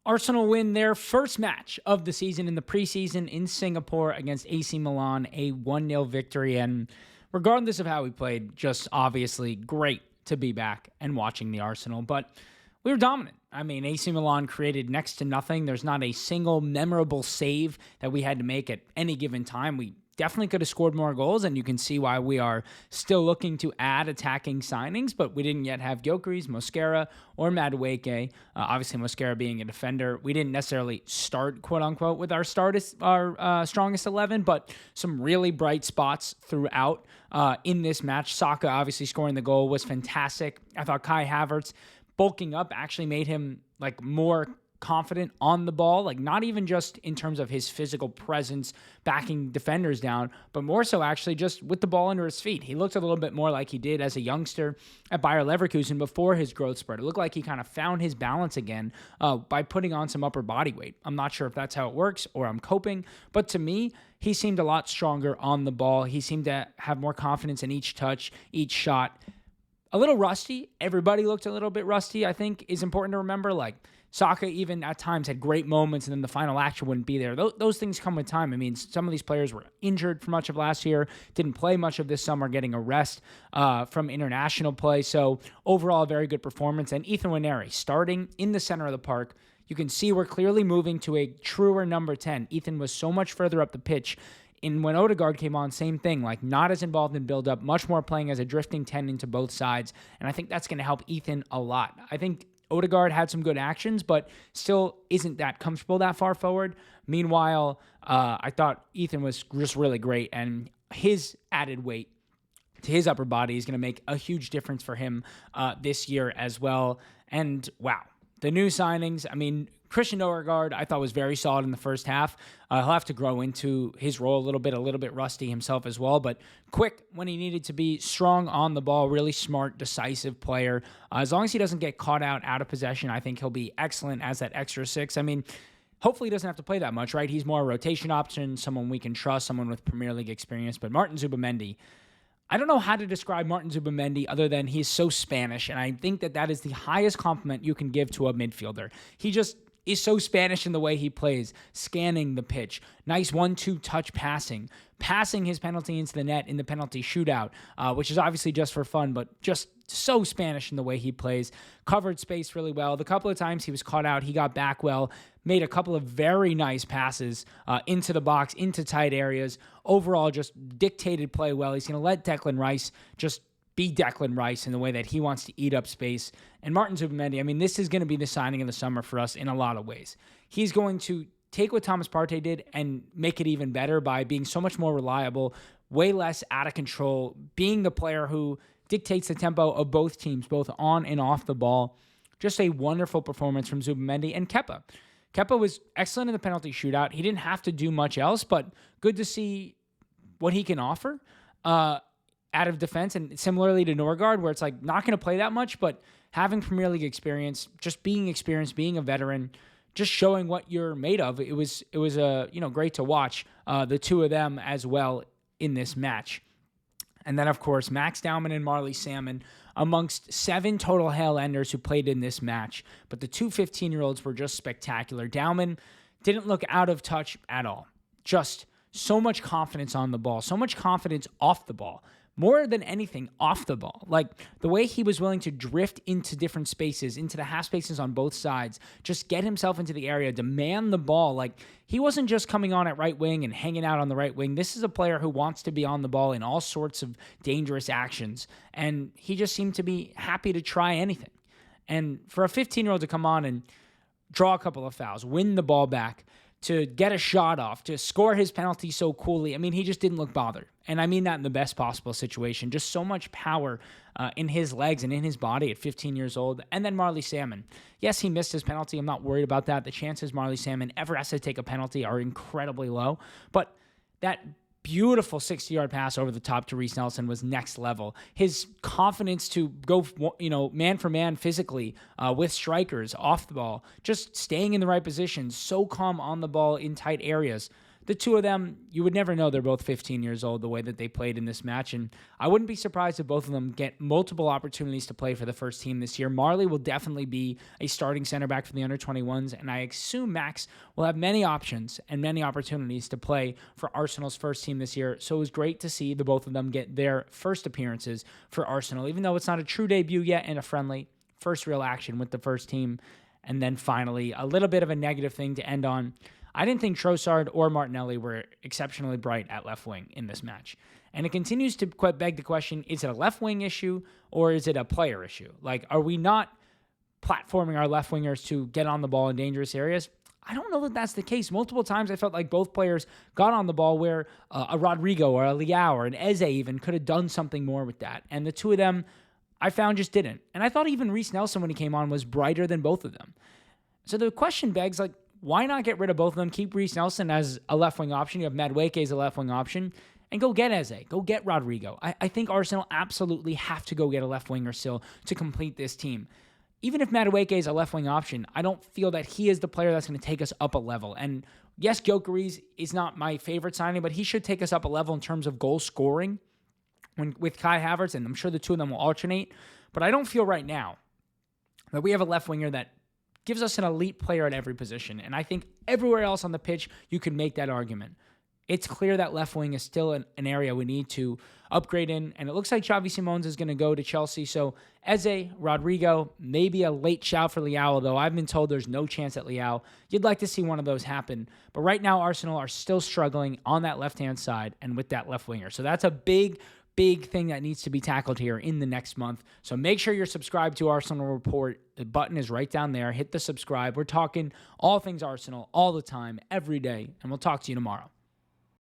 Arsenal win their first match of the season in the preseason in Singapore against AC Milan, a 1-0 victory. And regardless of how we played, just obviously great to be back and watching the Arsenal. But we were dominant. I mean, AC Milan created next to nothing. There's not a single memorable save that we had to make at any given time. We definitely could have scored more goals, and you can see why we are still looking to add attacking signings, but we didn't yet have Gyökeres, Mosquera, or Madueke. Obviously, Mosquera being a defender. We didn't necessarily start, quote-unquote, with our strongest 11, but some really bright spots throughout in this match. Saka obviously scoring the goal was fantastic. I thought Kai Havertz bulking up actually made him more confident on the ball, not even just in terms of his physical presence backing defenders down, but more so actually just with the ball under his feet. He looked a little bit more like he did as a youngster at Bayer Leverkusen before his growth spurt. It looked like he kind of found his balance again by putting on some upper body weight. I'm not sure if that's how it works or I'm coping, but to me, he seemed a lot stronger on the ball. He seemed to have more confidence in each touch, each shot. A little rusty. Everybody looked a little bit rusty, I think, is important to remember. Saka even at times had great moments, and then the final action wouldn't be there. Those things come with time. I mean, some of these players were injured for much of last year, didn't play much of this summer, getting a rest from international play. So overall, a very good performance. And Ethan Nwaneri starting in the center of the park. You can see we're clearly moving to a truer number 10. Ethan was so much further up the pitch. And when Odegaard came on, same thing, not as involved in build-up, much more playing as a drifting 10 into both sides. And I think that's going to help Ethan a lot. I think Odegaard had some good actions, but still isn't that comfortable that far forward. Meanwhile, I thought Ethan was just really great, and his added weight to his upper body is going to make a huge difference for him this year as well. And wow, the new signings, I mean, Christian Odegaard, I thought was very solid in the first half. He'll have to grow into his role a little bit rusty himself as well, but quick when he needed to be, strong on the ball, really smart, decisive player. As long as he doesn't get caught out of possession, I think he'll be excellent as that extra 6. I mean, hopefully he doesn't have to play that much, right? He's more a rotation option, someone we can trust, someone with Premier League experience, but Martin Zubimendi, I don't know how to describe Martin Zubimendi other than he is so Spanish, and I think that is the highest compliment you can give to a midfielder. He just is so Spanish in the way he plays, scanning the pitch, nice 1-2 touch passing his penalty into the net in the penalty shootout, which is obviously just for fun, but just so Spanish in the way he plays, covered space really well. The couple of times he was caught out, he got back well, made a couple of very nice passes into the box, into tight areas. Overall, just dictated play well. He's going to let Declan Rice just be Declan Rice in the way that he wants to eat up space. And Martin Zubimendi, I mean, this is going to be the signing of the summer for us in a lot of ways. He's going to take what Thomas Partey did and make it even better by being so much more reliable, way less out of control, being the player who dictates the tempo of both teams, both on and off the ball. Just a wonderful performance from Zubimendi. And Kepa. Kepa was excellent in the penalty shootout. He didn't have to do much else, but good to see what he can offer out of defense, and similarly to Norgard, where it's not going to play that much, but having Premier League experience, just being experienced, being a veteran, just showing what you're made of. It was great to watch the two of them as well in this match. And then, of course, Max Dowman and Marley Salmon amongst 7 total Hale Enders who played in this match. But the two 15-year-olds were just spectacular. Dowman didn't look out of touch at all. Just so much confidence on the ball, so much confidence off the ball. More than anything, off the ball. The way he was willing to drift into different spaces, into the half spaces on both sides, just get himself into the area, demand the ball. He wasn't just coming on at right wing and hanging out on the right wing. This is a player who wants to be on the ball in all sorts of dangerous actions. And he just seemed to be happy to try anything. And for a 15-year-old to come on and draw a couple of fouls, win the ball back, to get a shot off, to score his penalty so coolly. I mean, he just didn't look bothered. And I mean that in the best possible situation. Just so much power in his legs and in his body at 15 years old. And then Marley Salmon. Yes, he missed his penalty. I'm not worried about that. The chances Marley Salmon ever has to take a penalty are incredibly low. But that beautiful 60-yard pass over the top to Reece Nelson was next level. His confidence to go, man for man physically with strikers off the ball, just staying in the right position, so calm on the ball in tight areas. the two of them, you would never know they're both 15 years old the way that they played in this match. And I wouldn't be surprised if both of them get multiple opportunities to play for the first team this year. Marley will definitely be a starting center back for the under-21s, and I assume Max will have many options and many opportunities to play for Arsenal's first team this year. So it was great to see the both of them get their first appearances for Arsenal, even though it's not a true debut yet in a friendly. First real action with the first team. And then finally, a little bit of a negative thing to end on. I didn't think Trossard or Martinelli were exceptionally bright at left wing in this match. And it continues to beg the question, is it a left wing issue or is it a player issue? Like, are we not platforming our left wingers to get on the ball in dangerous areas? I don't know that that's the case. Multiple times I felt like both players got on the ball where a Rodrigo or a Leao or an Eze even could have done something more with that. And the two of them, I found, just didn't. And I thought even Reece Nelson, when he came on, was brighter than both of them. So the question begs, like, why not get rid of both of them? Keep Reece Nelson as a left wing option. You have Madueke as a left wing option. And go get Eze. Go get Rodrigo. I think Arsenal absolutely have to go get a left winger still to complete this team. Even if Madueke is a left wing option, I don't feel that he is the player that's going to take us up a level. And yes, Gyökeres is not my favorite signing, but he should take us up a level in terms of goal scoring with Kai Havertz, and I'm sure the two of them will alternate. But I don't feel right now that we have a left winger that gives us an elite player at every position. And I think everywhere else on the pitch, you could make that argument. It's clear that left wing is still an area we need to upgrade in. And it looks like Xavi Simons is going to go to Chelsea. So Eze, Rodrigo, maybe a late shout for Leao, though I've been told there's no chance at Leao. You'd like to see one of those happen. But right now, Arsenal are still struggling on that left-hand side and with that left winger. So that's a big thing that needs to be tackled here in the next month. So make sure you're subscribed to Arsenal Report. The button is right down there. Hit the subscribe. We're talking all things Arsenal all the time, every day, and we'll talk to you tomorrow.